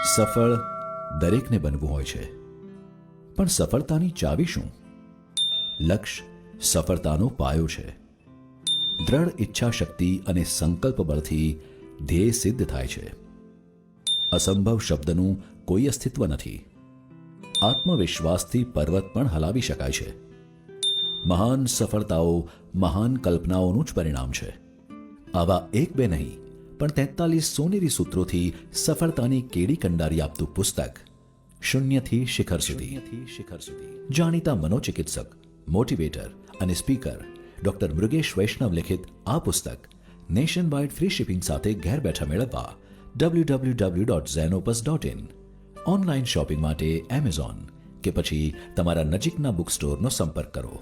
સફળ દરેકને બનવું હોય છે, પણ સફળતાની ચાવી શું? લક્ષ્ય સફળતાનો પાયો છે. દ્રઢ ઈચ્છાશક્તિ અને સંકલ્પ બળથી ધ્યેય સિદ્ધ થાય છે. અસંભવ શબ્દનું કોઈ અસ્તિત્વ નથી. આત્મવિશ્વાસથી પર્વત પણ હલાવી શકાય છે. મહાન સફળતાઓ મહાન કલ્પનાઓનું જ પરિણામ છે. આવા એક બે નહીં પણ 43 સોનેરી સૂત્રોથી સફળતાની કેડી કંડારી આપતું પુસ્તક શૂન્યથી શિખર સુધી. જાણીતા મનોચિકિત્સક, મોટિવેટર અને સ્પીકર ડોક્ટર મૃગેશ વૈષ્ણવ લિખિત આ પુસ્તક નેશન વાઇડ ફ્રી શિપિંગ સાથે ઘેર બેઠા મેળવવા www.zenopus.in, ઓનલાઈન શોપિંગ માટે એમેઝોન કે પછી તમારા નજીકના બુક સ્ટોરનો સંપર્ક કરો.